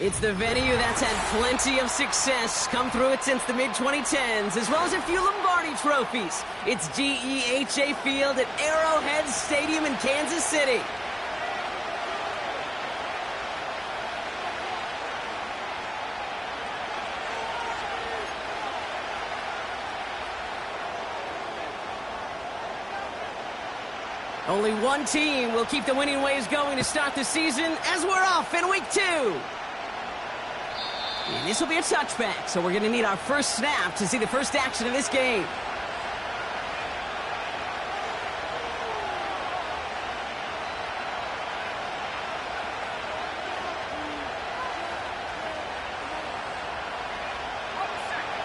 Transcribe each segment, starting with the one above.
It's the venue that's had plenty of success, come through it since the mid-2010s, as well as a few Lombardi trophies. It's GEHA Field at Arrowhead Stadium in Kansas City. Only one team will keep the winning ways going to start the season as we're off in week 2. And this will be a touchback, so we're going to need our first snap to see the first action of this game.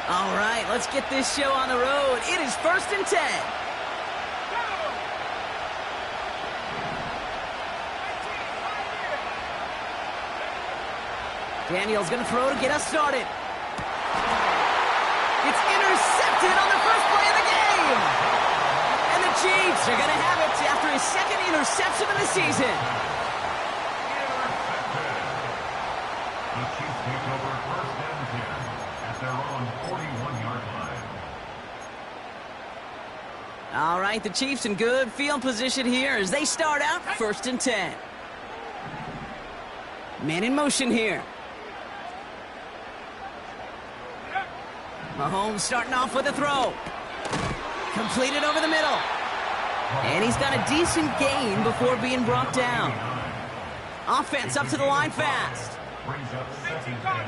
All right, let's get this show on the road. It is 1st and 10. Daniels going to throw to get us started. It's intercepted on the first play of the game. And the Chiefs are going to have it after his second interception of the season. The Chiefs take over 1st and 10 at their own 41-yard line. All right, the Chiefs in good field position here as they start out 1st and 10. Man in motion here. Mahomes starting off with a throw. Completed over the middle. And he's got a decent gain before being brought down. Offense up to the line fast. Brings up 2nd and 5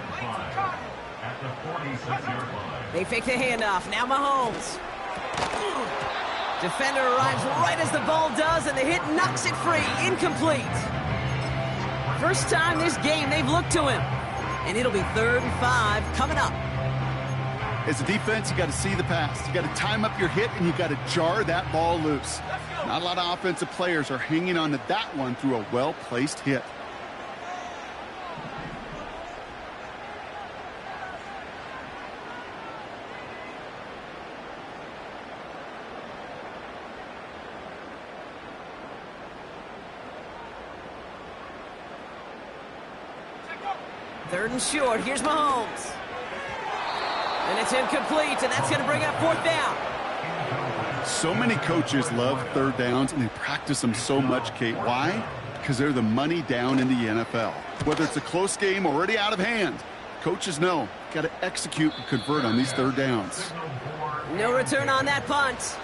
at the 46-yard line. They fake the handoff. Now Mahomes. Defender arrives right as the ball does, and the hit knocks it free. Incomplete. First time this game they've looked to him. And it'll be 3rd and 5 coming up. As a defense, you got to see the pass. You got to time up your hit, and you got to jar that ball loose. Not a lot of offensive players are hanging on to that one through a well-placed hit. Third and short. Here's Mahomes. And it's incomplete, and that's going to bring up 4th down. So many coaches love 3rd downs, and they practice them so much, Kate. Why? Because they're the money down in the NFL. Whether it's a close game already out of hand, coaches know got to execute and convert on these 3rd downs. No return on that punt.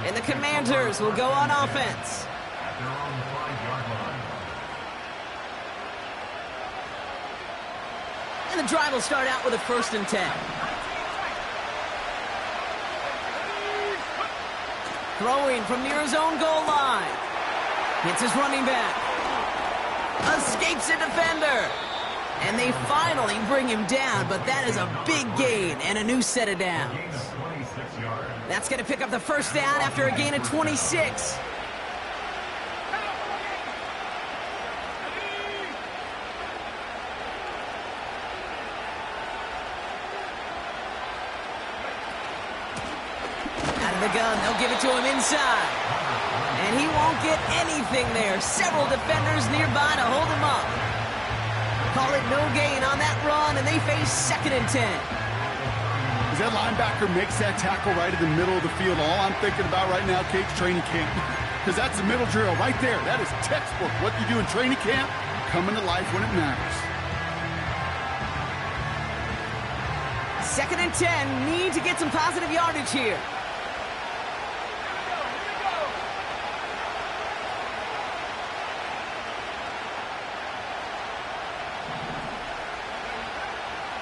And the Commanders will go on offense. At their own 5-yard line. And the drive will start out with a 1st and 10. Throwing from near his own goal line. Hits his running back. Escapes a defender. And they finally bring him down, but that is a big gain and a new set of downs. That's going to pick up the 1st down after a gain of 26. The gun, they'll give it to him inside. And he won't get anything there. Several defenders nearby to hold him up. Call it no gain on that run, and they face 2nd and 10. As that linebacker makes that tackle right in the middle of the field, all I'm thinking about right now, Kate's training camp. Because that's the middle drill right there. That is textbook. What you do in training camp, coming to life when it matters. 2nd and 10, need to get some positive yardage here.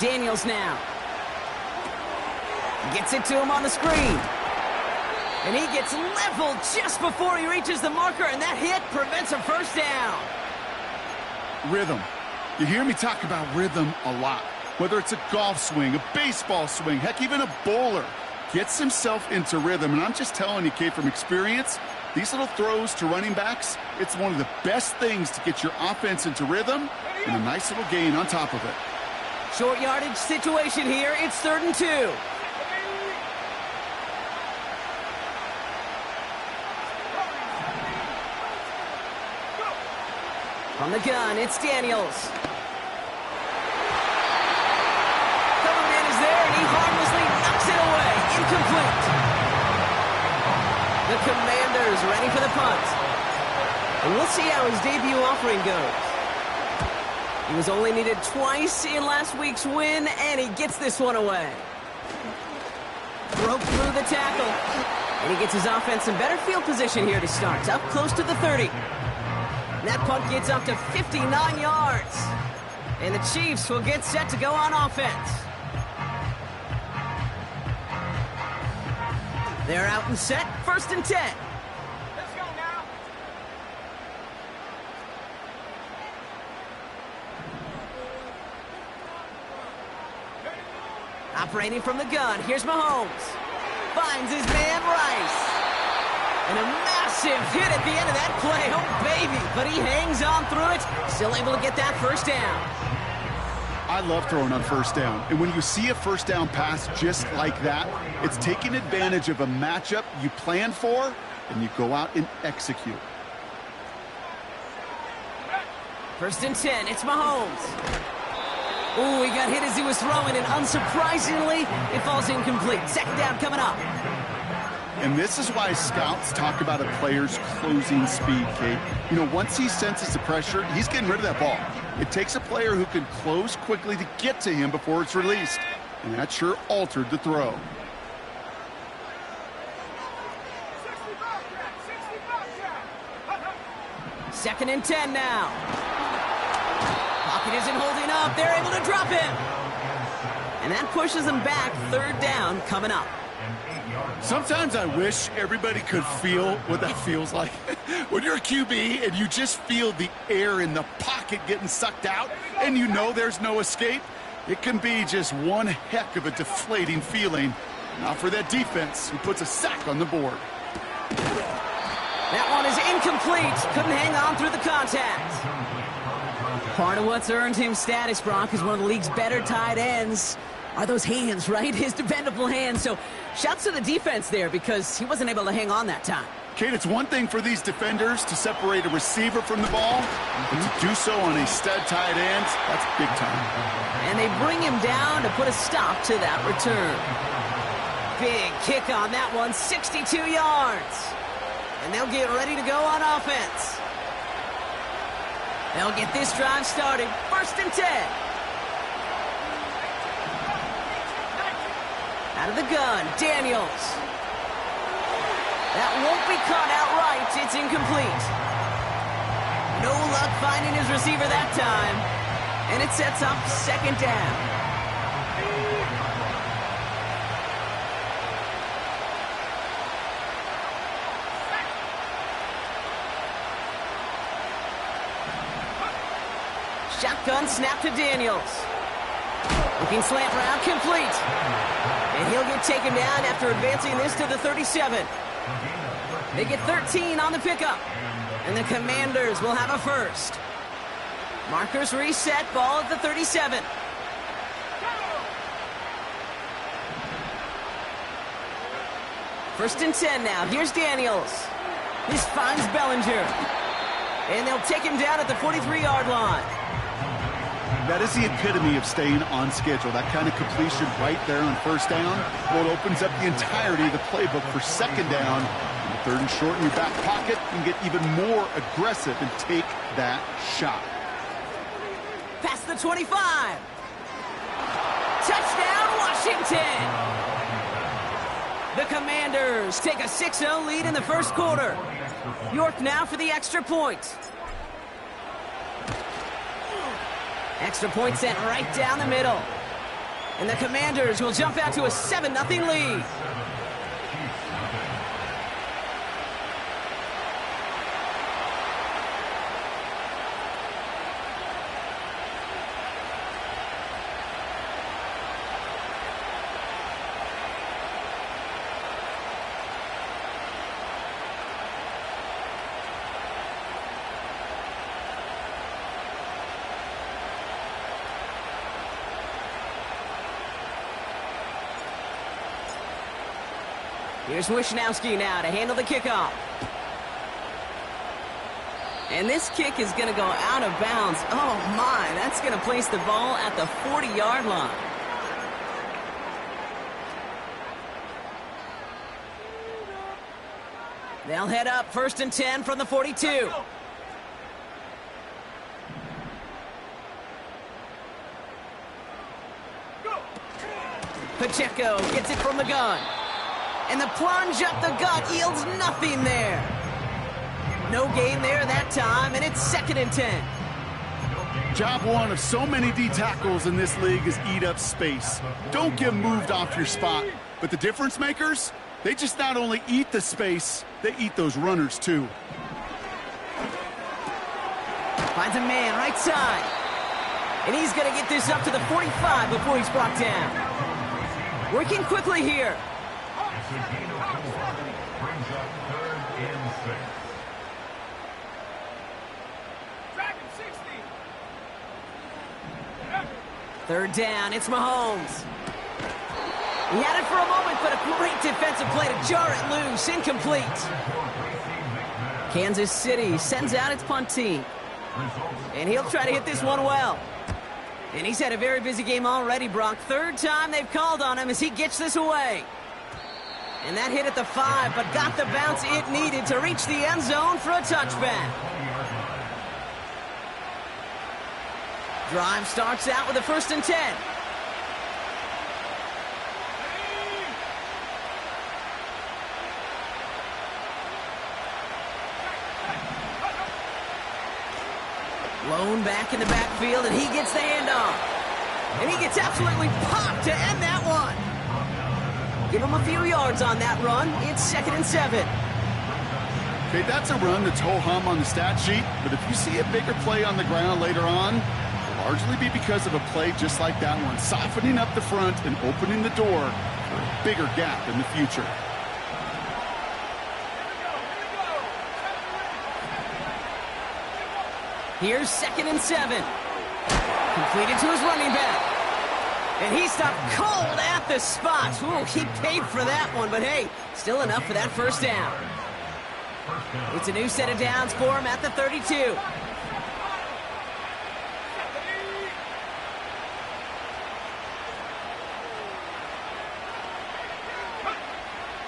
Daniels now. Gets it to him on the screen. And he gets leveled just before he reaches the marker, and that hit prevents a 1st down. Rhythm. You hear me talk about rhythm a lot. Whether it's a golf swing, a baseball swing, heck, even a bowler gets himself into rhythm. And I'm just telling you, Kate, from experience, these little throws to running backs, it's one of the best things to get your offense into rhythm and a nice little gain on top of it. Short yardage situation here. It's 3rd and 2. From the gun, it's Daniels. Rivers ready for the punt. And we'll see how his debut offering goes. He was only needed twice in last week's win, and he gets this one away. Broke through the tackle. And he gets his offense in better field position here to start. Up close to the 30. And that punt gets up to 59 yards. And the Chiefs will get set to go on offense. They're out and set. 1st and 10. Let's go now. Operating from the gun. Here's Mahomes. Finds his man Rice. And a massive hit at the end of that play. Oh, baby. But he hangs on through it. Still able to get that first down. I love throwing on 1st down. And when you see a 1st down pass just like that, it's taking advantage of a matchup you plan for, and you go out and execute. 1st and 10. It's Mahomes. Ooh, he got hit as he was throwing, and unsurprisingly, it falls incomplete. 2nd down coming up. And this is why scouts talk about a player's closing speed, Kate. You know, once he senses the pressure, he's getting rid of that ball. It takes a player who can close quickly to get to him before it's released. And that sure altered the throw. Second and 10 now. Pocket isn't holding up. They're able to drop him. And that pushes them back. 3rd down coming up. Sometimes I wish everybody could feel what that feels like. When you're a QB and you just feel the air in the pocket getting sucked out and you know there's no escape, it can be just one heck of a deflating feeling. Now for that defense who puts a sack on the board. That one is incomplete. Couldn't hang on through the contact. Part of what's earned him status, Brock, is one of the league's better tight ends. Are those hands, right? His dependable hands. So shouts to the defense there because he wasn't able to hang on that time. Kate, it's one thing for these defenders to separate a receiver from the ball, but to do so on a stud tight end, that's big time. And they bring him down to put a stop to that return. Big kick on that one, 62 yards. And they'll get ready to go on offense. They'll get this drive started. 1st and 10. Out of the gun, Daniels. That won't be caught outright. It's incomplete. No luck finding his receiver that time. And it sets up 2nd down. Shotgun snap to Daniels. Looking slant route, complete. And he'll get taken down after advancing this to the 37. They get 13 on the pickup. And the Commanders will have a 1st. Markers reset, ball at the 37. First and 10 now. Here's Daniels. This finds Bellinger. And they'll take him down at the 43-yard line. That is the epitome of staying on schedule. That kind of completion right there on 1st down. Well, it opens up the entirety of the playbook for 2nd down. And 3rd and short in your back pocket, you can get even more aggressive and take that shot. Past the 25. Touchdown, Washington. The Commanders take a 6-0 lead in the 1st quarter. York now for the extra point. Extra point sent right down the middle. And the Commanders will jump out to a 7-0 lead. Here's Wishnowski now to handle the kickoff. And this kick is going to go out of bounds. Oh, my. That's going to place the ball at the 40-yard line. They'll head up 1st and 10 from the 42. Pacheco gets it from the gun. And the plunge up the gut yields nothing there. No gain there that time, and it's 2nd and 10. Job one of so many D tackles in this league is eat up space. Don't get moved off your spot. But the difference makers, they just not only eat the space, they eat those runners too. Finds a man right side. And he's going to get this up to the 45 before he's brought down. Working quickly here. Brings up 3rd and 6. Third down, it's Mahomes. He had it for a moment, but a great defensive play to jar it loose. Incomplete. Kansas City sends out its punt team. And he'll try to hit this one well. And he's had a very busy game already, Brock. 3rd time they've called on him as he gets this away. And that hit at the 5, but got the bounce it needed to reach the end zone for a touchback. Drive starts out with a 1st and 10. Lone back in the backfield, and he gets the handoff. And he gets absolutely popped to end that one. Give him a few yards on that run. It's 2nd and 7. Okay, that's a run that's ho-hum on the stat sheet, but if you see a bigger play on the ground later on, it'll largely be because of a play just like that one, softening up the front and opening the door for a bigger gap in the future. Here's 2nd and 7. Completed to his running back. And he stopped cold at the spot. Ooh, he paid for that one, but hey, still enough for that 1st down. It's a new set of downs for him at the 32.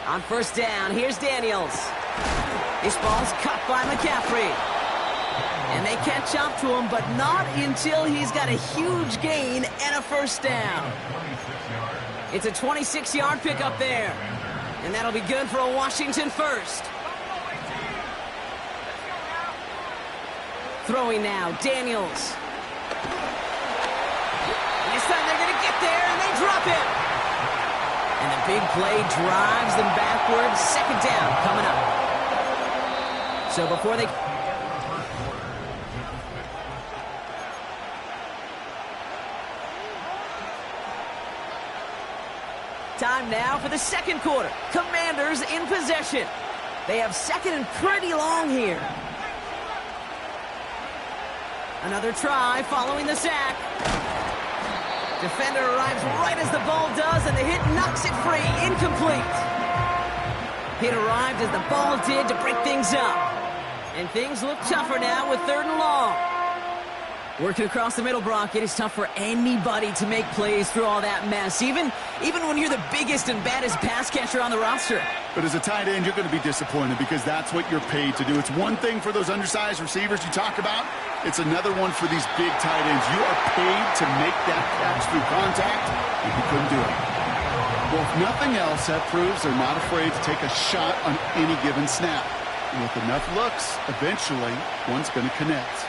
On 1st down, here's Daniels. This ball's cut by McCaffrey. And they catch up to him, but not until he's got a huge gain and a 1st down. It's a 26-yard pickup there. And that'll be good for a Washington 1st. Throwing now, Daniels. And this time they're going to get there, and they drop him. And the big play drives them backwards. 2nd down coming up. So before they... Time now for the 2nd quarter. Commanders in possession. They have 2nd and pretty long here. Another try following the sack. Defender arrives right as the ball does, and the hit knocks it free. Incomplete. Hit arrived as the ball did to break things up. And things look tougher now with 3rd and long. Working across the middle, Brock, it is tough for anybody to make plays through all that mess, even when you're the biggest and baddest pass catcher on the roster. But as a tight end, you're going to be disappointed because that's what you're paid to do. It's one thing for those undersized receivers you talk about. It's another one for these big tight ends. You are paid to make that catch through contact, and you couldn't do it. Well, if nothing else, that proves they're not afraid to take a shot on any given snap. And with enough looks, eventually, one's going to connect.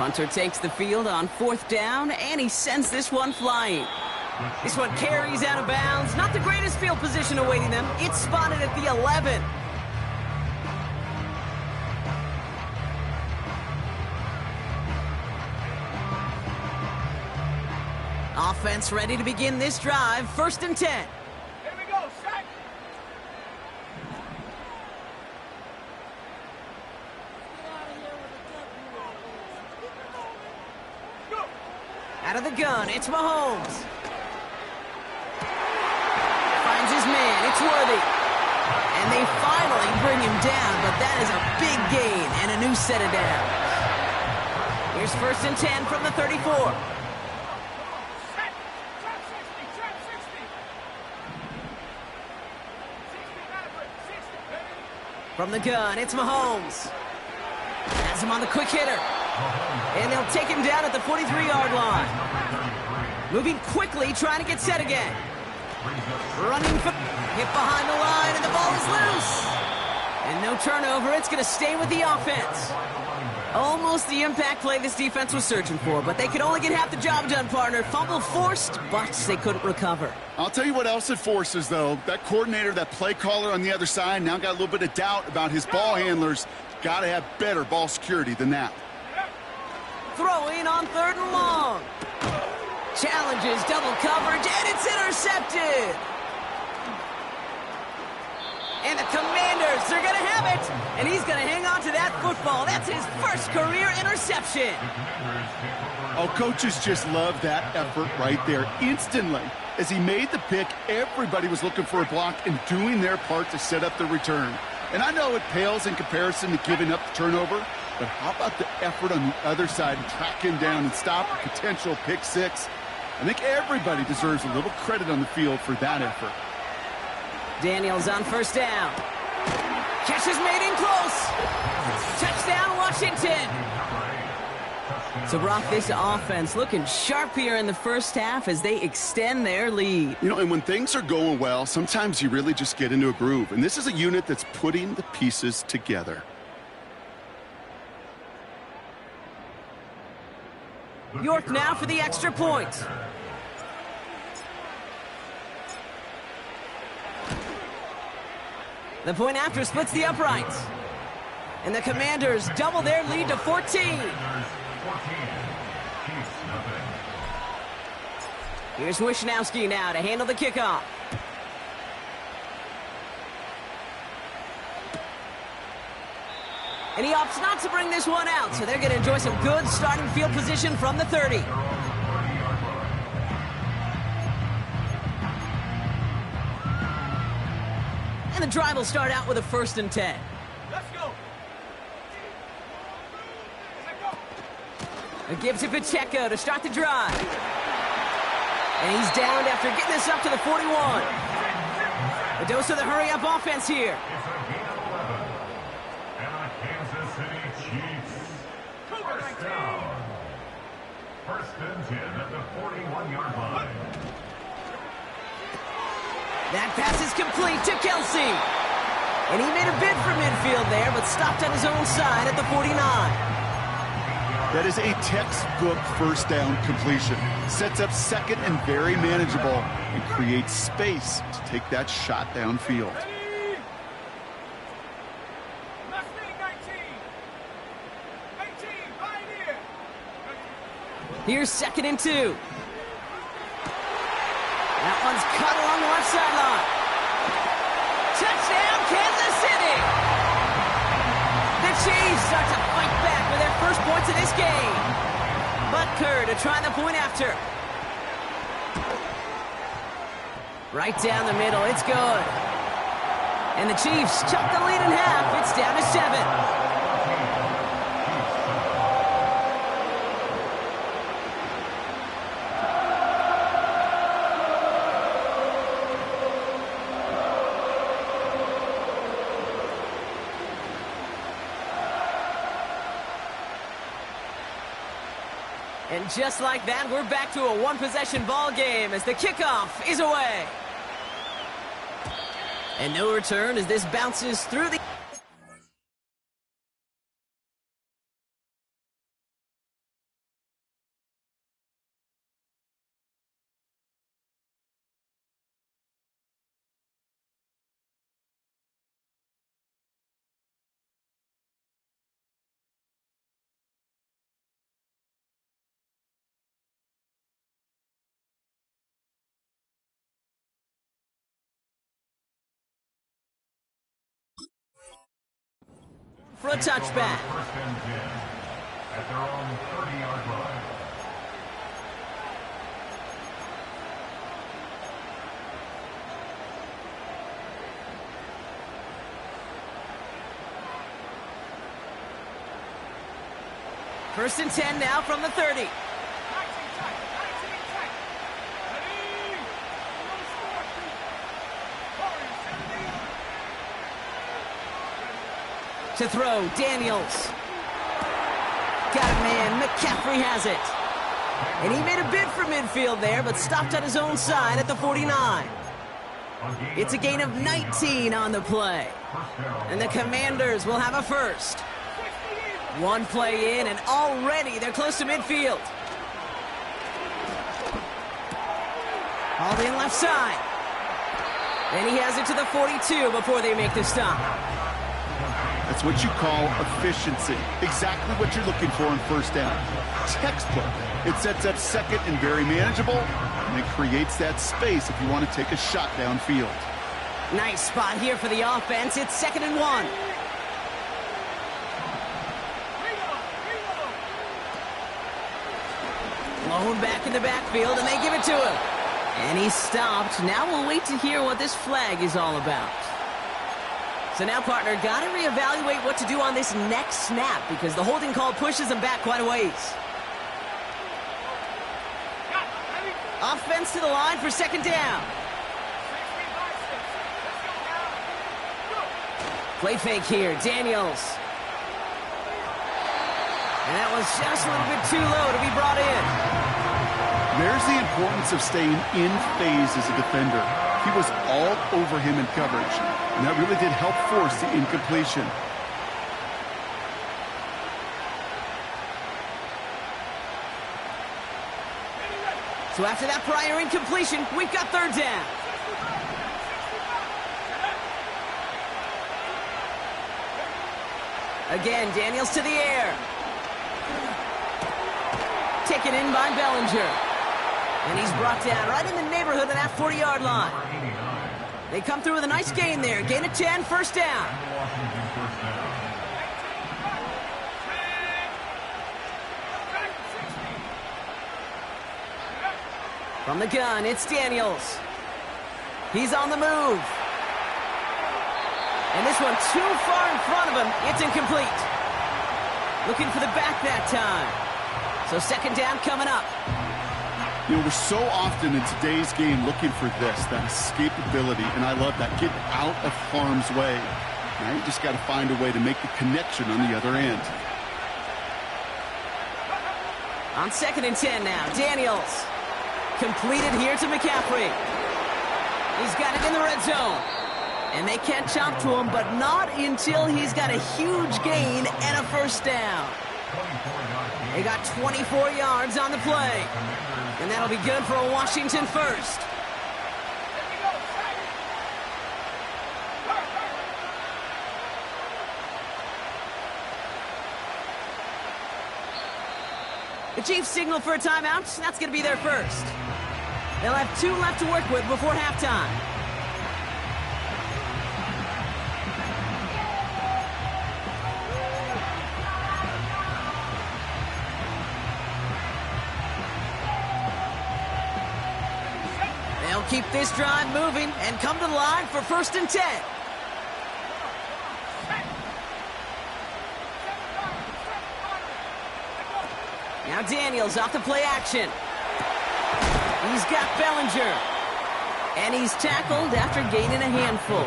Hunter takes the field on 4th down, and he sends this one flying. This one carries out of bounds. Not the greatest field position awaiting them. It's spotted at the 11. Offense ready to begin this drive. 1st and 10. Here we go, sack. Out of the gun, it's Mahomes. Finds his man, it's Worthy. And they finally bring him down, but that is a big gain and a new set of downs. Here's 1st and 10 from the 34. Sack. Trap 60, trap 60. 60, Maverick, 60, baby. From the gun, it's Mahomes. Has him on the quick hitter. And they'll take him down at the 43-yard line. Moving quickly, trying to get set again. Running for... hit behind the line, and the ball is loose. And no turnover, it's going to stay with the offense. Almost the impact play this defense was searching for, but they could only get half the job done, partner. Fumble forced, but they couldn't recover. I'll tell you what else it forces, though. That coordinator, that play caller on the other side, now got a little bit of doubt about his ball handlers. Got to have better ball security than that. Throwing on 3rd and long. Challenges double coverage, and it's intercepted. And the Commanders, they're going to have it. And he's going to hang on to that football. That's his first career interception. Oh, coaches just love that effort right there. Instantly, as he made the pick, everybody was looking for a block and doing their part to set up the return. And I know it pales in comparison to giving up the turnover, but how about the effort on the other side and track him down and stop a potential pick six? I think everybody deserves a little credit on the field for that effort. Daniels on 1st down. Catch is made in close. Touchdown, Washington. So, Brock, this offense looking sharp here in the first half as they extend their lead. You know, and when things are going well, sometimes you really just get into a groove. And this is a unit that's putting the pieces together. York now for the extra point. The point after splits the uprights. And the Commanders double their lead to 14. Here's Wishnowski now to handle the kickoff. And he opts not to bring this one out, so they're going to enjoy some good starting field position from the 30. And the drive will start out with a 1st and 10. Let's go. It gives to Pacheco to start the drive. And he's downed after getting this up to the 41. A dose of the hurry-up offense here. Kansas City Chiefs. First down. 1st and 10 at the 41-yard line. That pass is complete to Kelsey. And he made a bid for midfield there, but stopped on his own side at the 49. That is a textbook 1st down completion. Sets up 2nd and very manageable and creates space to take that shot downfield. Left wing 19. 18, Pioneer. Here's 2nd and 2. That one's cut along the left sideline. Touchdown, Kansas City! The Chiefs start to fight back with their first points of this game. Butker to try the point after. Right down the middle, it's good. And the Chiefs chop the lead in half. It's down to 7. And just like that, we're back to a one-possession ball game as the kickoff is away. And no return as this bounces through the... for a touchback. 1st and 10 at their own 30-yard line. First and 10 now from the 30. 19 tack. 19 tack. Ready. No score. Warriors 70. to throw. Daniels. Got it, man. McCaffrey has it. And he made a bid for midfield there, but stopped on his own side at the 49. It's a gain of 19 on the play. And the Commanders will have a first. One play in, and already they're close to midfield. Hauled in left side. And he has it to the 42 before they make the stop. That's what you call efficiency. Exactly what you're looking for in first down. Textbook. It sets up second and very manageable, and it creates that space if you want to take a shot downfield. Nice spot here for the offense. It's 2nd and 1. Blown back in the backfield, and they give it to him. And he's stopped. Now we'll wait to hear what this flag is all about. So now, partner, got to reevaluate what to do on this next snap because the holding call pushes him back quite a ways. Offense to the line for 2nd down. Play fake here, Daniels. And that was just a little bit too low to be brought in. There's the importance of staying in phase as a defender. He was all over him in coverage, and that really did help force the incompletion. So after that prior incompletion, we've got 3rd down. Again, Daniels to the air. Taken in by Bellinger. And he's brought down right in the neighborhood of that 40-yard line. They come through with a nice gain there. Gain of 10, 1st down. From the gun, it's Daniels. He's on the move. And this one too far in front of him. It's incomplete. Looking for the back that time. So 2nd down coming up. You know, we're so often in today's game looking for this, that escapability, and I love that. Get out of harm's way. Now you just got to find a way to make the connection on the other end. On 2nd and 10 now, Daniels. Completed here to McCaffrey. He's got it in the red zone. And they can't chop to him, but not until he's got a huge gain and a 1st down. They got 24 yards on the play. And that'll be good for a Washington first. The Chiefs signal for a timeout. That's going to be their first. They'll have 2 left to work with before halftime. They'll keep this drive moving and come to the line for 1st and 10. Now Daniels off the play action. He's got Bellinger. And he's tackled after gaining a handful.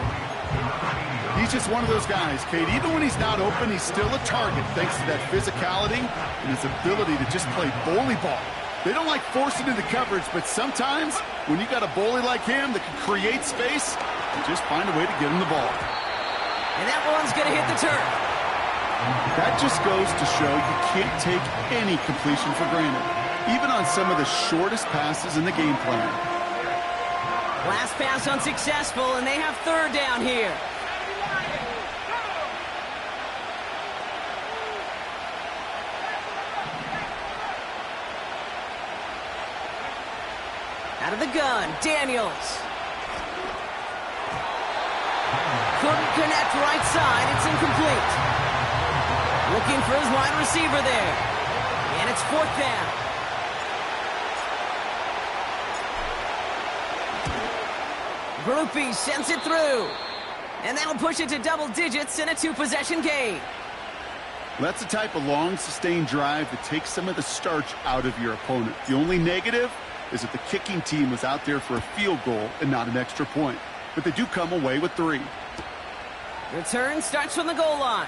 He's just one of those guys, Kate. Even when he's not open, he's still a target thanks to that physicality and his ability to just play bully ball. They don't like forcing into coverage, but sometimes when you got a bully like him that can create space, you just find a way to get him the ball. And that one's going to hit the turf. That just goes to show you can't take any completion for granted, even on some of the shortest passes in the game plan. Last pass unsuccessful, and they have 3rd down here. Out of the gun, Daniels. Couldn't connect right side. It's incomplete. Looking for his wide receiver there. And it's 4th down. Grupe sends it through. And that'll push it to double digits in a 2-possession game. That's the type of long, sustained drive that takes some of the starch out of your opponent. The only negative is that the kicking team was out there for a field goal and not an extra point. But they do come away with 3. Return starts from the goal line.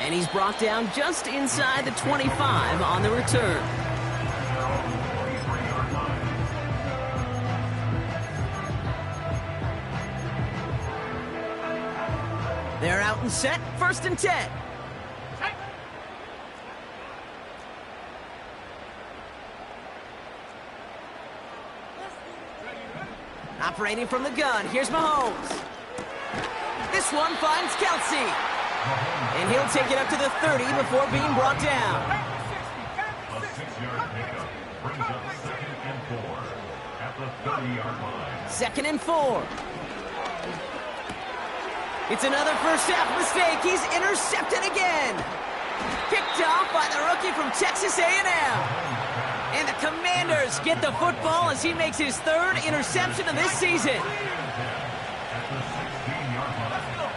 And he's brought down just inside the 25 on the return. They're out and set, 1st and 10. Operating from the gun, here's Mahomes. This one finds Kelsey. And he'll take it up to the 30 before being brought down. A 6-yard pickup brings up 2nd and 4 at the 30-yard line. 2nd and 4. It's another first half mistake. He's intercepted again. Picked off by the rookie from Texas A&M. And the Commanders get the football as he makes his 3rd interception of this season. At the 16-yard line.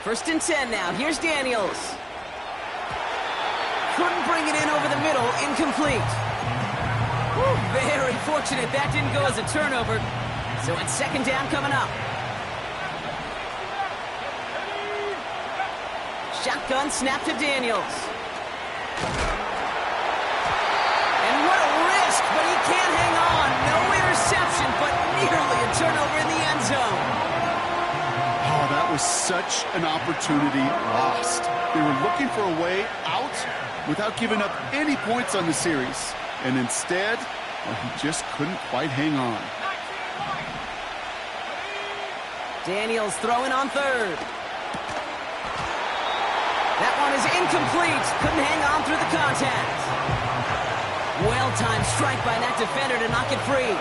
First and 10 now. Here's Daniels. Couldn't bring it in over the middle. Incomplete. Whew, very fortunate that didn't go as a turnover. So it's 2nd down coming up. Shotgun snap to Daniels. And what a risk, but he can't hang on. No interception, but nearly a turnover in the end zone. Oh, that was such an opportunity lost. They were looking for a way out without giving up any points on the series. And instead, well, he just couldn't quite hang on. Daniels throwing on 3rd. That one is incomplete. Couldn't hang on through the contact. Well-timed strike by that defender to knock it free.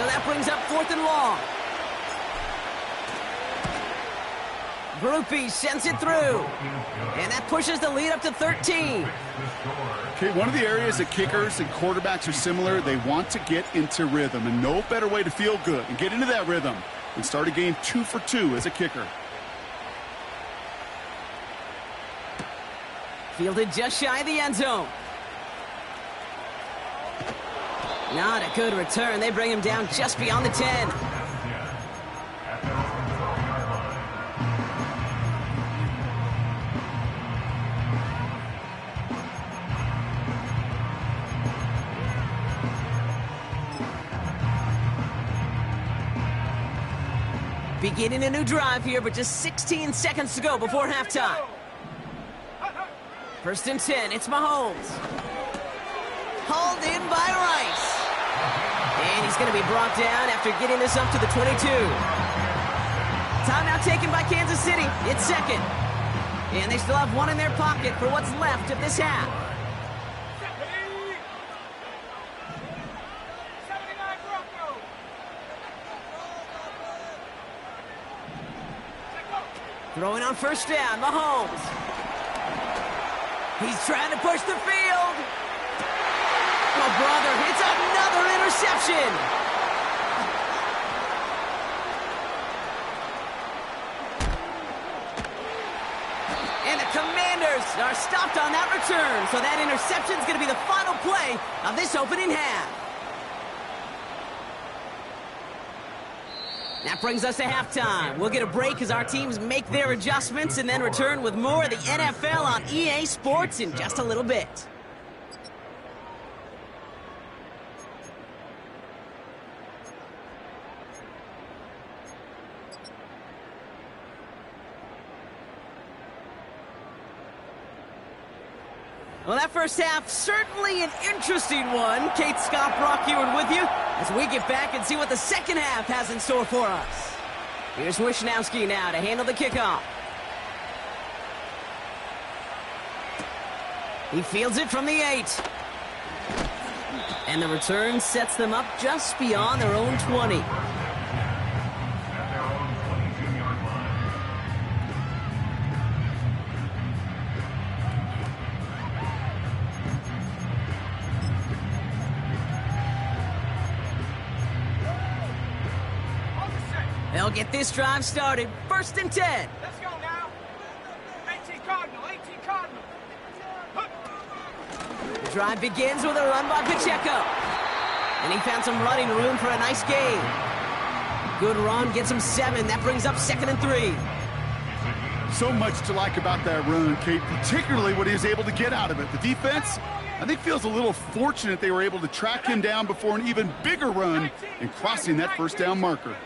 So that brings up 4th and long. Grupe sends it through. And that pushes the lead up to 13. Okay, one of the areas that kickers and quarterbacks are similar, they want to get into rhythm. And no better way to feel good and get into that rhythm than start a game 2 for 2 as a kicker. Fielded just shy of the end zone. Not a good return. They bring him down just beyond the 10. Beginning a new drive here, but just 16 seconds to go before halftime. 1st and 10, it's Mahomes. Hauled in by Rice. And he's going to be brought down after getting this up to the 22. Timeout taken by Kansas City. It's 2nd. And they still have one in their pocket for what's left of this half. Throwing on 1st down, Mahomes. He's trying to push the field. Oh, brother, it's another interception. And the Commanders are stopped on that return. So that interception is going to be the final play of this opening half. That brings us to halftime. We'll get a break as our teams make their adjustments and then return with more of the NFL on EA Sports in just a little bit. Well, that first half, certainly an interesting one. Kate Scott Brock here with you as we get back and see what the second half has in store for us. Here's Wishnowski now to handle the kickoff. He fields it from the 8. And the return sets them up just beyond their own 20. They'll get this drive started. 1st and 10. Let's go now. 18 Cardinal, 18 Cardinal. The drive begins with a run by Pacheco. And he found some running room for a nice gain. Good run, gets him 7. That brings up 2nd and 3. So much to like about that run, Kate, particularly what he was able to get out of it. The defense, I think, feels a little fortunate they were able to track him down before an even bigger run and crossing that first down marker.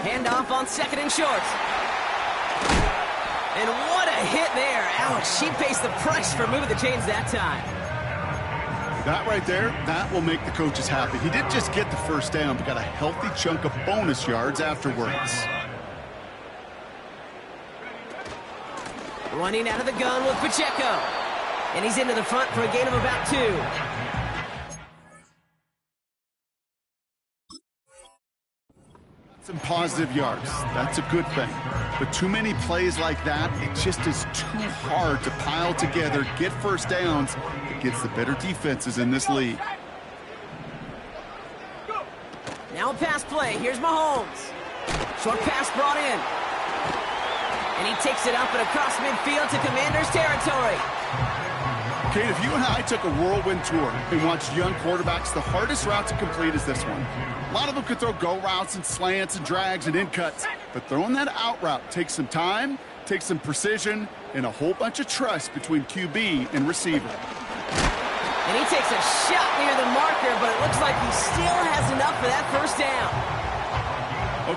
Handoff on 2nd and short. And what a hit there. Ouch, she faced the price for moving the chains that time. That right there, that will make the coaches happy. He didn't just get the first down, but got a healthy chunk of bonus yards afterwards. Running out of the gun with Pacheco. And he's into the front for a gain of about 2. Some positive yards. That's a good thing. But too many plays like that, it just is too hard to pile together, get first downs against the better defenses in this league. Now a pass play. Here's Mahomes. Short pass brought in. And he takes it up and across midfield to Commanders territory. Kate, if you and I took a whirlwind tour and watched young quarterbacks, the hardest route to complete is this one. A lot of them could throw go routes and slants and drags and in cuts, but throwing that out route takes some time, takes some precision, and a whole bunch of trust between QB and receiver. And he takes a shot near the marker, but it looks like he still has enough for that first down.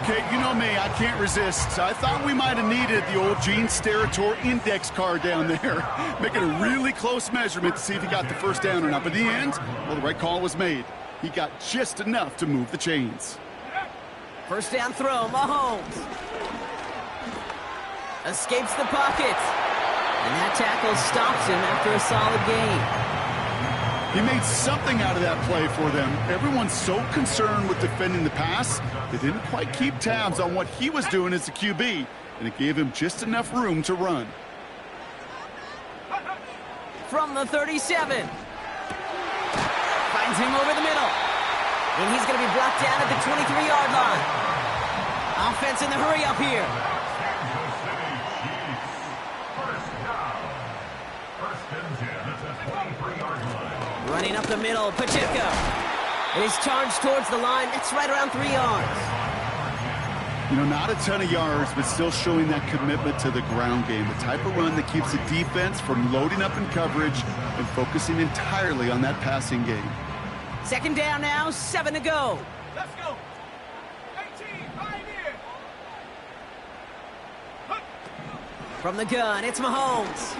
Okay, you know me, I can't resist. I thought we might have needed the old Gene Steratore index card down there, making a really close measurement to see if he got the first down or not. But in the end, well, the right call was made. He got just enough to move the chains. First down throw, Mahomes. Escapes the pocket. And that tackle stops him after a solid gain. He made something out of that play for them. Everyone's so concerned with defending the pass, they didn't quite keep tabs on what he was doing as a QB, and it gave him just enough room to run. From the 37. Finds him over the middle. And he's going to be brought down at the 23-yard line. Offense in the hurry up here. Running up the middle, Pacheco. And he's charged towards the line. That's right around 3 yards. You know, not a ton of yards, but still showing that commitment to the ground game. The type of run that keeps the defense from loading up in coverage and focusing entirely on that passing game. 2nd down now, 7 to go. Let's go. 18, pioneer. From the gun, it's Mahomes.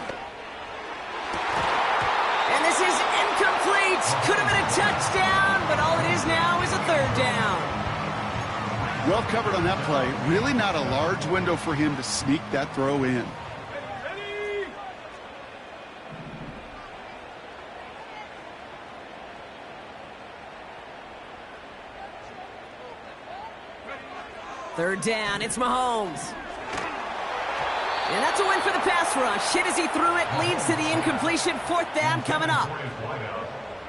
And this is incomplete. Could have been a touchdown, but all it is now is a 3rd down. Well covered on that play. Really not a large window for him to sneak that throw in. Ready. 3rd down, it's Mahomes. And that's a win for the pass rush. Hit as he threw it, leads to the incompletion. 4th down coming up.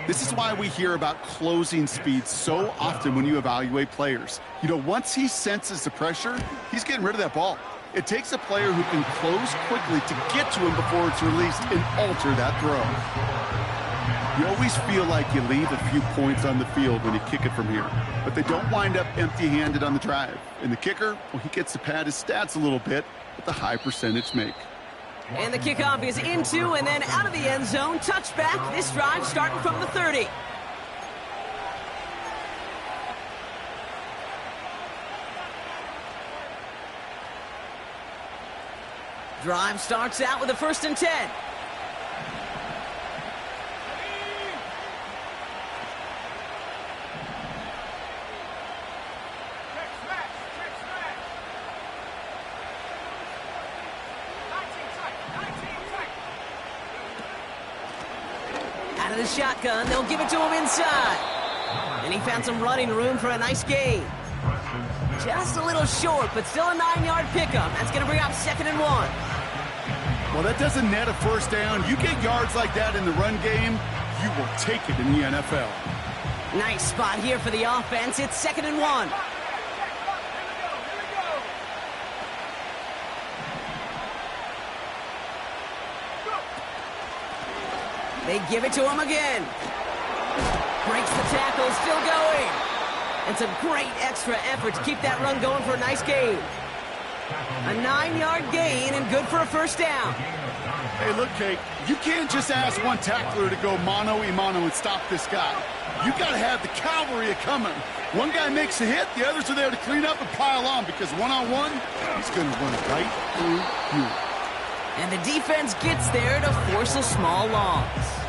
This is why we hear about closing speed so often when you evaluate players. You know, once he senses the pressure, he's getting rid of that ball. It takes a player who can close quickly to get to him before it's released and alter that throw. You always feel like you leave a few points on the field when you kick it from here, but they don't wind up empty-handed on the drive. And the kicker, well, he gets to pad his stats a little bit with a high percentage make. And the kickoff is into and then out of the end zone. Touchback. This drive starting from the 30. Drive starts out with a 1st and 10. Out of the shotgun, they'll give it to him inside. And he found some running room for a nice gain. Just a little short, but still a 9-yard pickup. That's going to bring up 2nd and 1. Well, that doesn't net a first down. You get yards like that in the run game, you will take it in the NFL. Nice spot here for the offense. It's 2nd and 1. They give it to him again. Breaks the tackle, still going. It's a great extra effort to keep that run going for a nice gain. A 9-yard gain and good for a first down. Hey, look, Kate, you can't just ask one tackler to go mano-a-mano and stop this guy. You got to have the cavalry coming. One guy makes a hit, the others are there to clean up and pile on, because one-on-one, he's going to run right through you. And the defense gets there to force a small loss.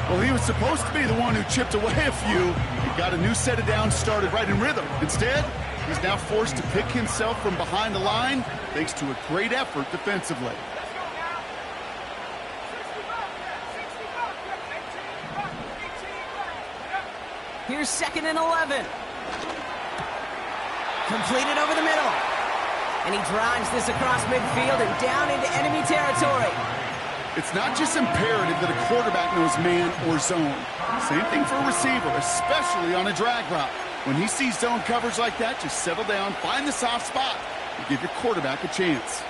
Well, he was supposed to be the one who chipped away a few. He got a new set of downs started right in rhythm. Instead, he's now forced to pick himself from behind the line thanks to a great effort defensively. Here's 2nd and 11. Completed over the middle. And he drives this across midfield and down into enemy territory. It's not just imperative that a quarterback knows man or zone. Same thing for a receiver, especially on a drag route. When he sees zone coverage like that, just settle down, find the soft spot, and give your quarterback a chance.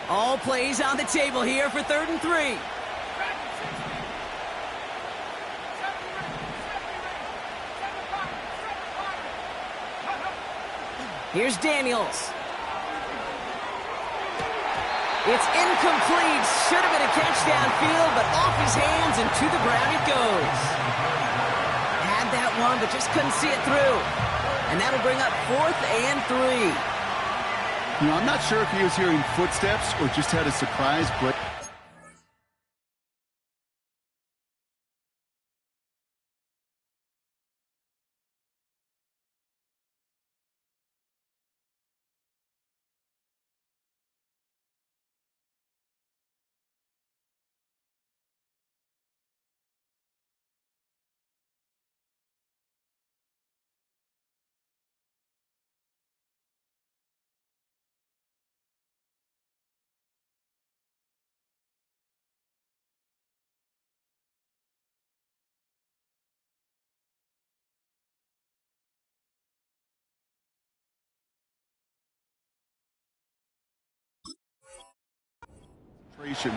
All plays on the table here for 3rd and 3. Here's Daniels. It's incomplete. Should have been a catch downfield, but off his hands and to the ground it goes. Had that one, but just couldn't see it through. And that'll bring up 4th and 3. You know, I'm not sure if he was hearing footsteps or just had a surprise, but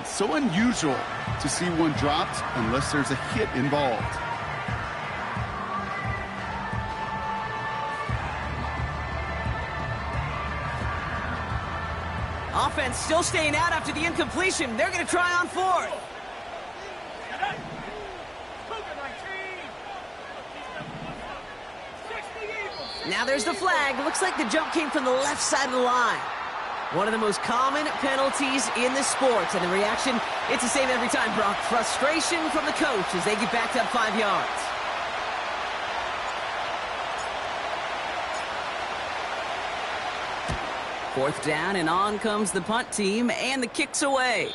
so unusual to see one dropped unless there's a hit involved. Offense still staying out after the incompletion. They're going to try on 4th. Now there's the flag. Looks like the jump came from the left side of the line. One of the most common penalties in the sport. And the reaction, it's the same every time, Brock. Frustration from the coach as they get backed up 5 yards. Fourth down, and on comes the punt team, and the kick's away.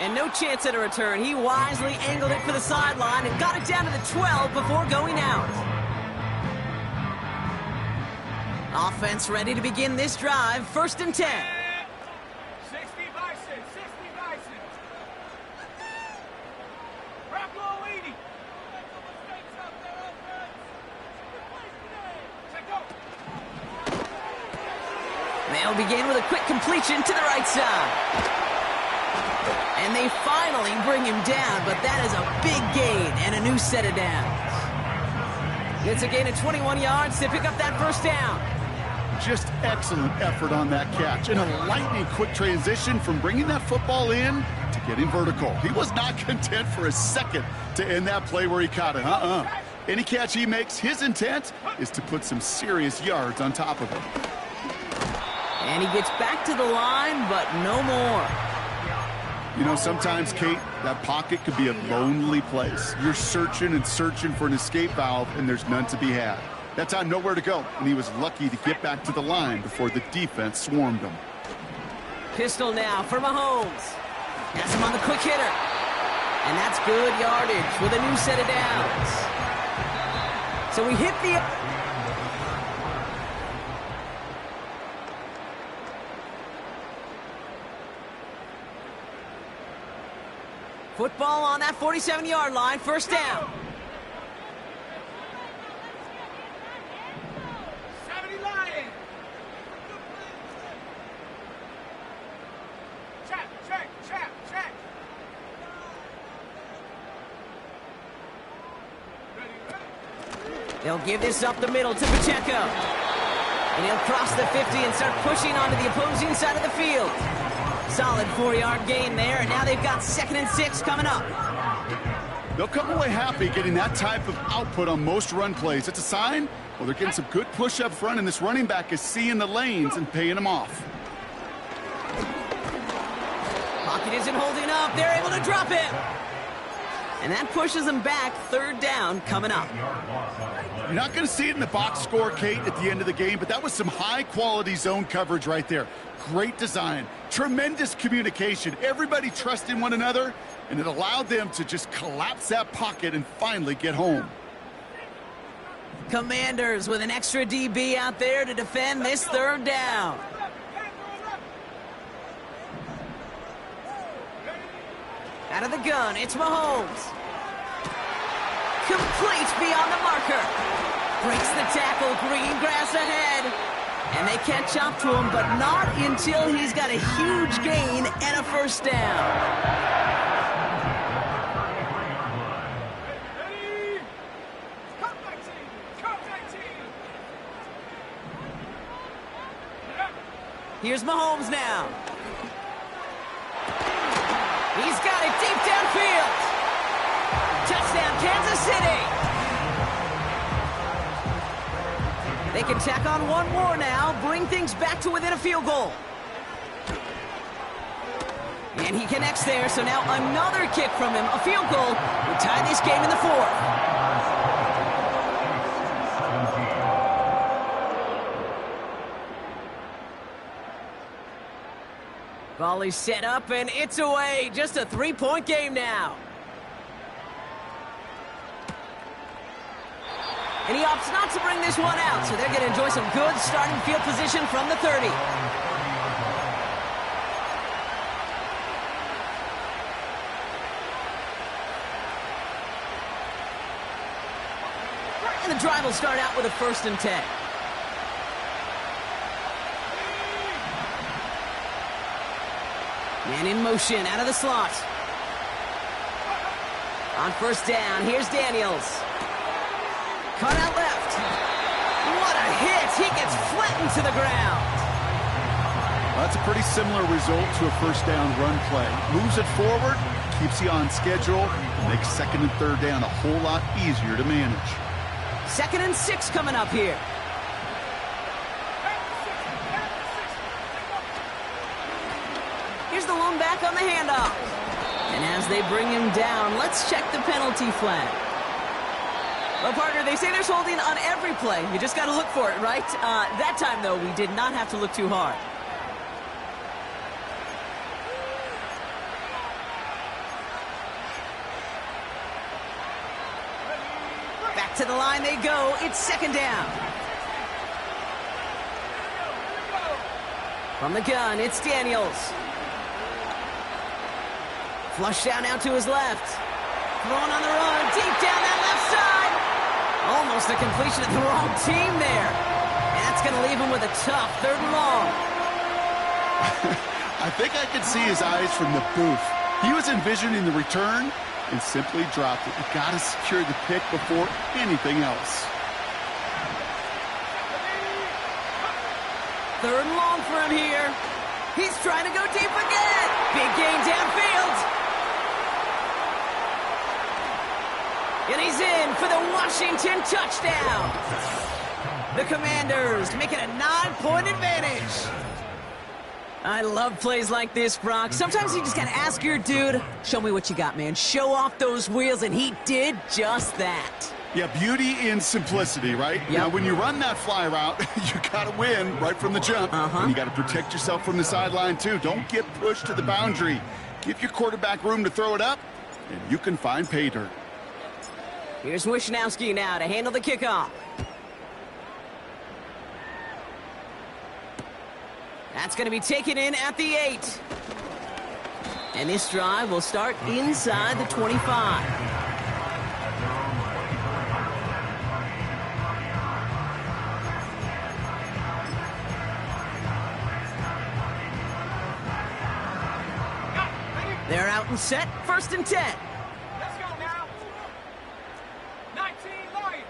And no chance at a return. He wisely angled it for the sideline and got it down to the 12 before going out. Offense ready to begin this drive. 1st and 10. 60 Bison, 60 Bison. Rocklow 80. They'll begin with a quick completion to the right side. And they finally bring him down, but that is a big gain and a new set of downs. It's a gain of 21 yards to pick up that first down. Just excellent effort on that catch, and a lightning quick transition from bringing that football in to getting vertical. He was not content for a second to end that play where he caught it. Any catch he makes, his intent is to put some serious yards on top of it. And he gets back to the line, but no more. You know, sometimes, Kate, that pocket could be a lonely place. You're searching and searching for an escape valve, and there's none to be had. That time, nowhere to go, and he was lucky to get back to the line before the defense swarmed him. Pistol now for Mahomes. Has him on the quick hitter. And that's good yardage with a new set of downs. So we hit the... Football on that 47-yard line, first down. 70 Lions. They'll give this up the middle to Pacheco. And he'll cross the 50 and start pushing onto the opposing side of the field. Solid 4-yard gain there, and now they've got 2nd and 6 coming up. They'll come away happy getting that type of output on most run plays. It's a sign, well, they're getting some good push up front, and this running back is seeing the lanes and paying them off. Pocket isn't holding up. They're able to drop it. And that pushes them back. 3rd down coming up. You're not going to see it in the box score, Kate, at the end of the game, but that was some high-quality zone coverage right there. Great design, tremendous communication, everybody trusting one another, and it allowed them to just collapse that pocket and finally get home. Commanders with an extra DB out there to defend this 3rd down. Out of the gun, it's Mahomes. Complete beyond the marker. Breaks the tackle, green grass ahead. And they catch up to him, but not until he's got a huge gain and a 1st down. Here's Mahomes now. He's got it deep downfield. Touchdown, Kansas City. They can tack on one more now, bring things back to within a field goal. And he connects there, so now another kick from him. A field goal would tie this game in the 4th. Volley set up, and it's away. Just a 3-point game now. And he opts not to bring this one out, so they're going to enjoy some good starting field position from the 30. And the drive will start out with a 1st and 10. And in motion, out of the slot. On 1st down, here's Daniels. Cut out left. What a hit. He gets flattened to the ground. That's a pretty similar result to a 1st down run play. Moves it forward, keeps you on schedule, makes 2nd and 3rd down a whole lot easier to manage. 2nd and 6 coming up here. Here's the lone back on the handoff. And as they bring him down, let's check the penalty flag. Well, partner, they say there's holding on every play. You just got to look for it, right? That time, though, we did not have to look too hard. Back to the line they go. It's 2nd down. From the gun, it's Daniels. Flush down out to his left. Throwing on the run, deep down that left side. Almost a completion of the wrong team there. And that's going to leave him with a tough 3rd and long. I think I could see his eyes from the booth. He was envisioning the return and simply dropped it. You got to secure the pick before anything else. 3rd and long for him here. He's trying to go deep again. Big gain downfield. And he's in for the Washington touchdown. The Commanders make it a 9-point advantage. I love plays like this, Brock. Sometimes you just got to ask your dude, show me what you got, man. Show off those wheels, and he did just that. Yeah, beauty in simplicity, right? Yep. Now, when you run that fly route, you got to win right from the jump. And you got to protect yourself from the sideline, too. Don't get pushed to the boundary. Give your quarterback room to throw it up, and you can find pay dirt. Here's Wishnowski now to handle the kickoff. That's going to be taken in at the 8. And this drive will start inside the 25. They're out and set, 1st and 10. Let's go now. 19 Lions.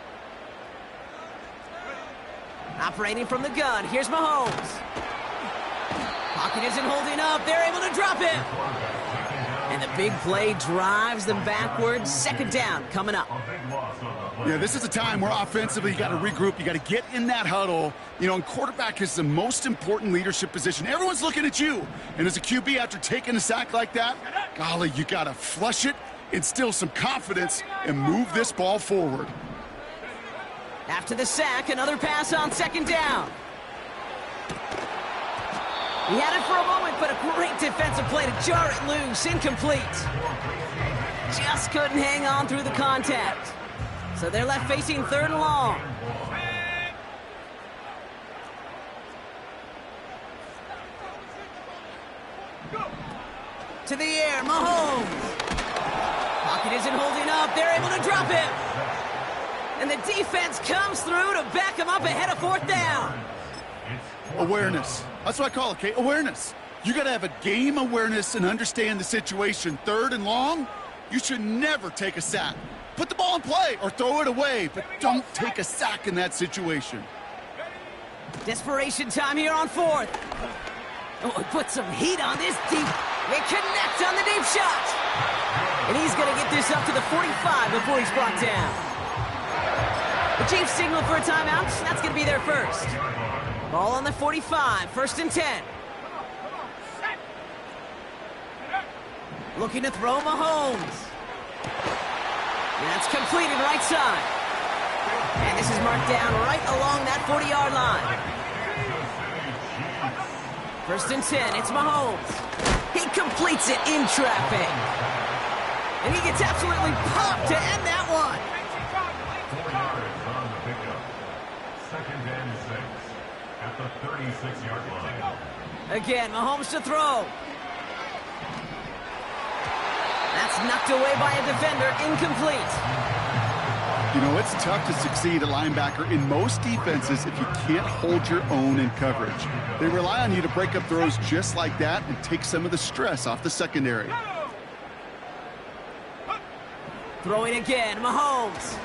Operating from the gun, here's Mahomes. Pocket isn't holding up. They're able to drop him. And the big play drives them backwards. Second down coming up. Yeah, this is a time where offensively you got to regroup. You got to get in that huddle. You know, and quarterback is the most important leadership position. Everyone's looking at you. And as a QB, after taking a sack like that, golly, you got to flush it, instill some confidence, and move this ball forward. After the sack, another pass on second down. He had it for a moment, but a great defensive play to jar it loose. Incomplete. Just couldn't hang on through the contact. So they're left facing third and long. To the air, Mahomes. Pocket isn't holding up. They're able to drop him. And the defense comes through to back him up ahead of fourth down. Awareness. That's what I call it, Kate. Awareness. You got to have a game awareness and understand the situation. Third and long, you should never take a sack. Put the ball in play or throw it away, but don't take a sack in that situation. Desperation time here on fourth. Oh, put some heat on this deep. They connect on the deep shot. And he's going to get this up to the 45 before he's brought down. The Chiefs signal for a timeout. That's going to be their first. Ball on the 45, first and 10. Looking to throw Mahomes. That's completed right side. And this is marked down right along that 40-yard line. First and 10, it's Mahomes. He completes it in traffic. And he gets absolutely pumped to end that one. 4 yards on the pickup. Second and 6 at the 36-yard line. Again, Mahomes to throw. That's knocked away by a defender, incomplete. You know, it's tough to succeed at linebacker in most defenses if you can't hold your own in coverage. They rely on you to break up throws just like that and take some of the stress off the secondary. Throwing again, Mahomes.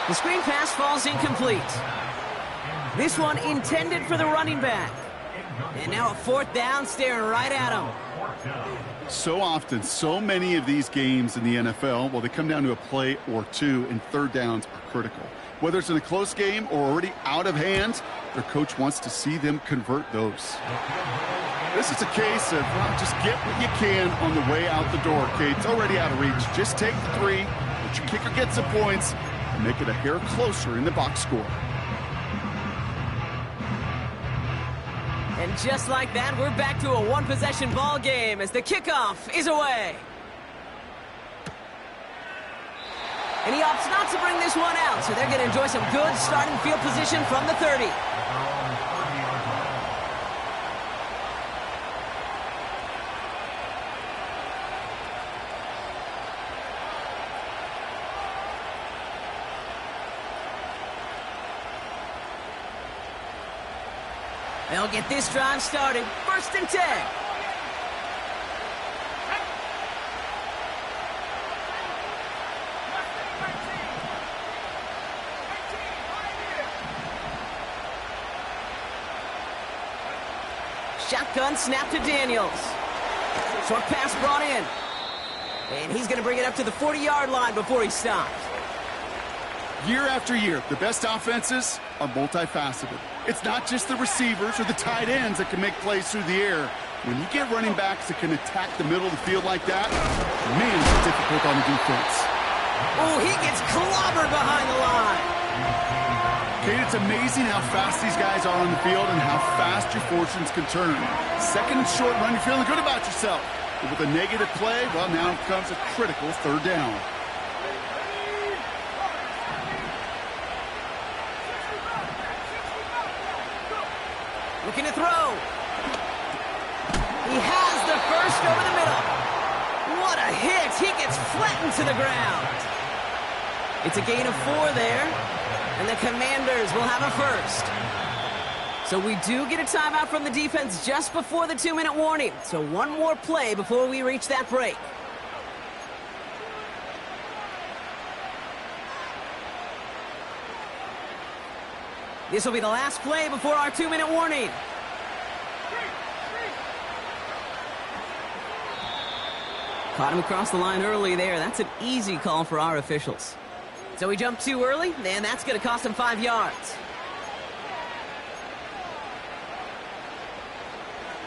The screen pass falls incomplete. This one intended for the running back. And now a fourth down staring right at him. So often, so many of these games in the NFL, well, they come down to a play or two, and third downs are critical. Whether it's in a close game or already out of hand, their coach wants to see them convert those. This is a case of, well, just get what you can on the way out the door, Kate. It's already out of reach. Just take the 3, let your kicker get some points, and make it a hair closer in the box score. And just like that, we're back to a one-possession ball game as the kickoff is away. And he opts not to bring this one out, so they're going to enjoy some good starting field position from the 30. They'll get this drive started. First and 10. Shotgun snap to Daniels. Short pass brought in. And he's going to bring it up to the 40-yard line before he stops. Year after year, the best offenses are multifaceted. It's not just the receivers or the tight ends that can make plays through the air. When you get running backs that can attack the middle of the field like that, man, it's difficult on the defense. Oh, he gets clobbered behind the line. Kate, it's amazing how fast these guys are on the field and how fast your fortunes can turn. Second and short run, you're feeling good about yourself. But with a negative play, well, now comes a critical third down. Looking to throw. He has the first over the middle. What a hit. He gets flattened to the ground. It's a gain of 4 there, and the Commanders will have a first. So we do get a timeout from the defense just before the 2-minute warning. So one more play before we reach that break. This will be the last play before our 2-minute warning. Caught him across the line early there. That's an easy call for our officials. So he jumped too early, and that's going to cost him 5 yards.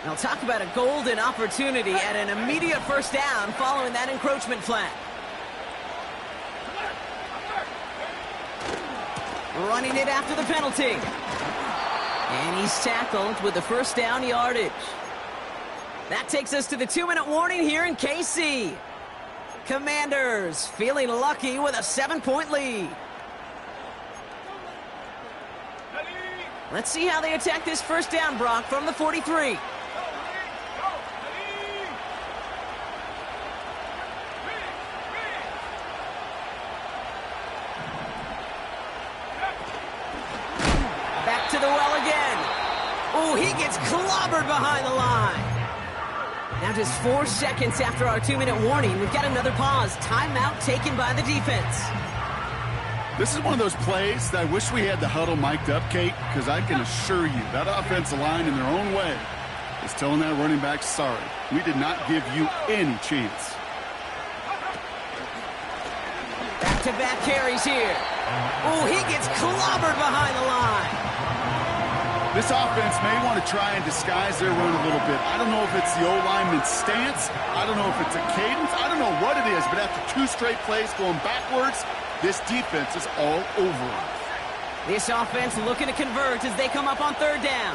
Now talk about a golden opportunity at an immediate first down following that encroachment flag. Running it after the penalty. And he's tackled with the first down yardage. That takes us to the 2-minute warning here in KC. Commanders feeling lucky with a 7-point lead. Let's see how they attack this first down, Brock, from the 43. Back to the well again. Oh, he gets clobbered behind the line. Now just 4 seconds after our 2-minute warning, we've got another pause. Timeout taken by the defense. This is one of those plays that I wish we had the huddle mic'd up, Kate, because I can assure you that offensive line in their own way is telling that running back, sorry, we did not give you any chance. Back-to-back carries here. Oh, he gets clobbered behind the line. This offense may want to try and disguise their run a little bit. I don't know if it's the O-lineman's stance. I don't know if it's a cadence. I don't know what it is, but after 2 straight plays going backwards, this defense is all over them. This offense looking to convert as they come up on 3rd down.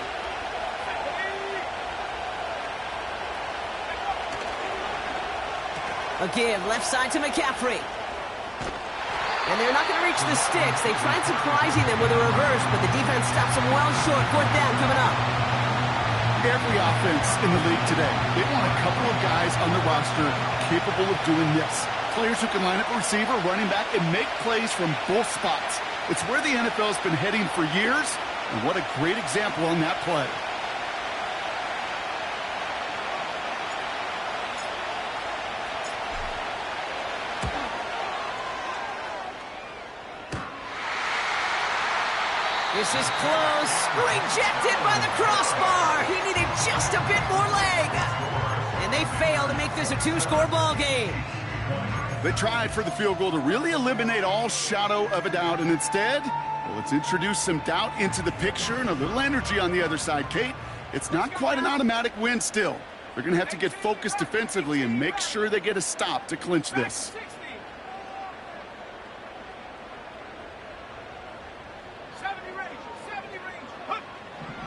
A give left side to McCaffrey. And they're not going to reach the sticks. They tried surprising them with a reverse, but the defense stops them well short. 4th down coming up. Every offense in the league today, they want a couple of guys on the roster capable of doing this. Players who can line up a receiver, running back, and make plays from both spots. It's where the NFL has been heading for years, and what a great example on that play. This is close. Rejected by the crossbar. He needed just a bit more leg. And they fail to make this a 2-score ball game. They tried for the field goal to really eliminate all shadow of a doubt, and instead, well, let's introduce some doubt into the picture and a little energy on the other side, Kate. It's not quite an automatic win still. They're going to have to get focused defensively and make sure they get a stop to clinch this.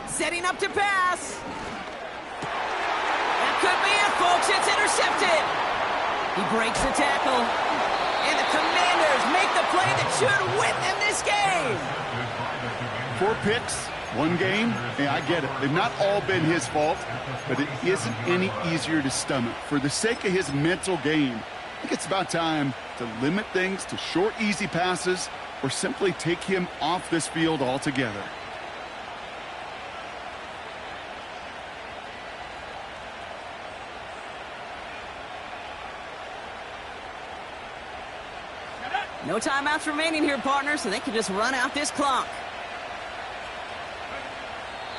Setting up to pass. That could be it, folks. It's intercepted. He breaks the tackle. And the Commanders make the play that should win them this game. 4 picks, 1 game. Yeah, I get it. They've not all been his fault, but it isn't any easier to stomach. For the sake of his mental game, I think it's about time to limit things to short, easy passes or simply take him off this field altogether. No timeouts remaining here, partners, so they can just run out this clock.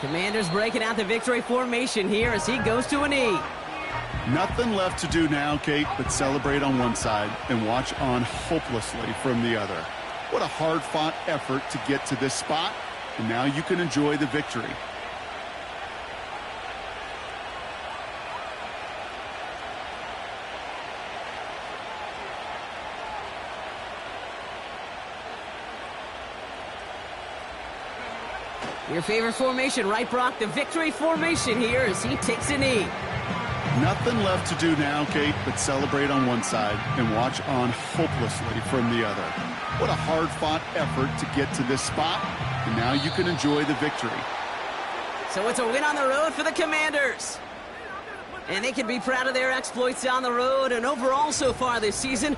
Commanders breaking out the victory formation here as he goes to a knee. Nothing left to do now, Kate, but celebrate on one side and watch on hopelessly from the other. What a hard-fought effort to get to this spot, and now you can enjoy the victory. Your favorite formation, right, Brock? The victory formation here as he takes a knee. Nothing left to do now, Kate, but celebrate on one side and watch on hopelessly from the other. What a hard-fought effort to get to this spot, and now you can enjoy the victory. So it's a win on the road for the Commanders. And they can be proud of their exploits on the road and overall so far this season.